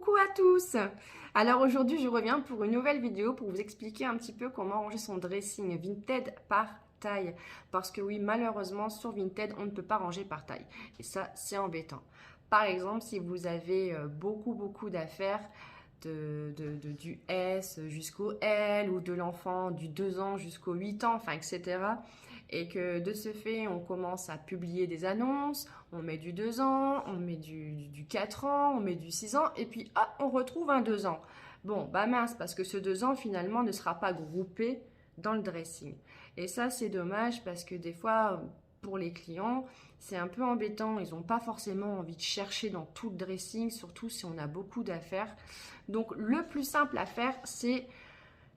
Coucou à tous! Alors aujourd'hui je reviens pour une nouvelle vidéo pour vous expliquer un petit peu comment ranger son dressing Vinted par taille. Parce que oui, malheureusement sur Vinted on ne peut pas ranger par taille. Et ça c'est embêtant. Par exemple si vous avez beaucoup d'affaires du S jusqu'au L ou de l'enfant du 2 ans jusqu'au 8 ans, enfin etc. Et que de ce fait, on commence à publier des annonces, on met du 2 ans, on met du 4 ans, on met du 6 ans, et puis ah, on retrouve un 2 ans. Bon, bah mince, parce que ce 2 ans finalement ne sera pas groupé dans le dressing. Et ça, c'est dommage parce que des fois, pour les clients, c'est un peu embêtant. Ils n'ont pas forcément envie de chercher dans tout le dressing, surtout si on a beaucoup d'affaires. Donc, le plus simple à faire, c'est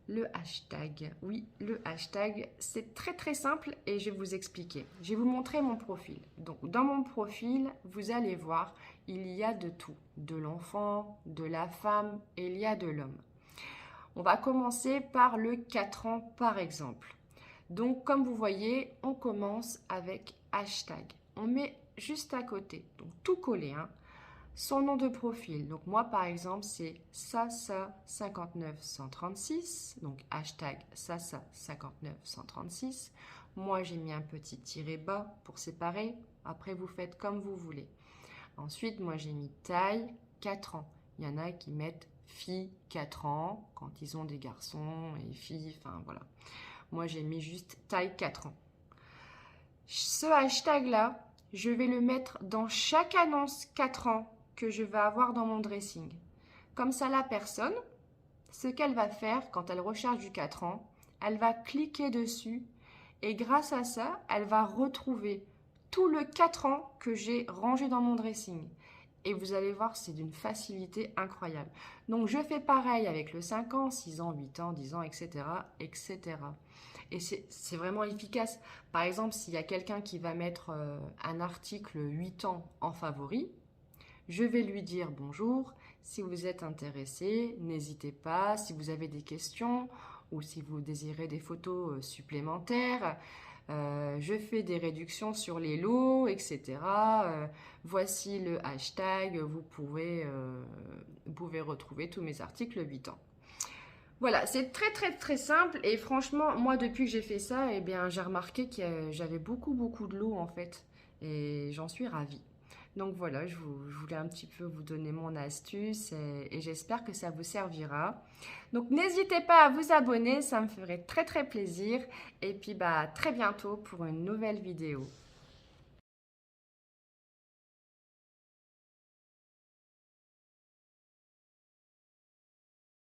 le hashtag. Oui, le hashtag, c'est très simple et je vais vous expliquer. Je vais vous montrer mon profil. Donc, dans mon profil, vous allez voir, il y a de tout. De l'enfant, de la femme et il y a de l'homme. On va commencer par le 4 ans, par exemple. Donc, comme vous voyez, on commence avec hashtag. On met juste à côté, donc tout collé, hein, son nom de profil. Donc moi, par exemple, c'est Sasa59136. Donc hashtag Sasa59136. Moi, j'ai mis un petit tiret bas pour séparer. Après, vous faites comme vous voulez. Ensuite, moi, j'ai mis taille 4 ans. Il y en a qui mettent fille 4 ans quand ils ont des garçons et filles, enfin voilà. Moi, j'ai mis juste taille 4 ans. Ce hashtag-là, je vais le mettre dans chaque annonce 4 ans que je vais avoir dans mon dressing. Comme ça, la personne, ce qu'elle va faire quand elle recherche du 4 ans, elle va cliquer dessus et grâce à ça, elle va retrouver tout le 4 ans que j'ai rangé dans mon dressing. Et vous allez voir, c'est d'une facilité incroyable. Donc, je fais pareil avec le 5 ans, 6 ans, 8 ans, 10 ans, etc. etc. Et c'est vraiment efficace. Par exemple, s'il y a quelqu'un qui va mettre un article 8 ans en favori, je vais lui dire bonjour. Si vous êtes intéressé, n'hésitez pas. Si vous avez des questions ou si vous désirez des photos supplémentaires, je fais des réductions sur les lots, etc. Voici le hashtag. Vous pouvez retrouver tous mes articles 8 ans. Voilà, c'est très simple et franchement, moi depuis que j'ai fait ça, eh bien, j'ai remarqué que j'avais beaucoup de lots en fait et j'en suis ravie. Donc voilà, je voulais un petit peu vous donner mon astuce et j'espère que ça vous servira. Donc n'hésitez pas à vous abonner, ça me ferait très plaisir et puis bah à très bientôt pour une nouvelle vidéo.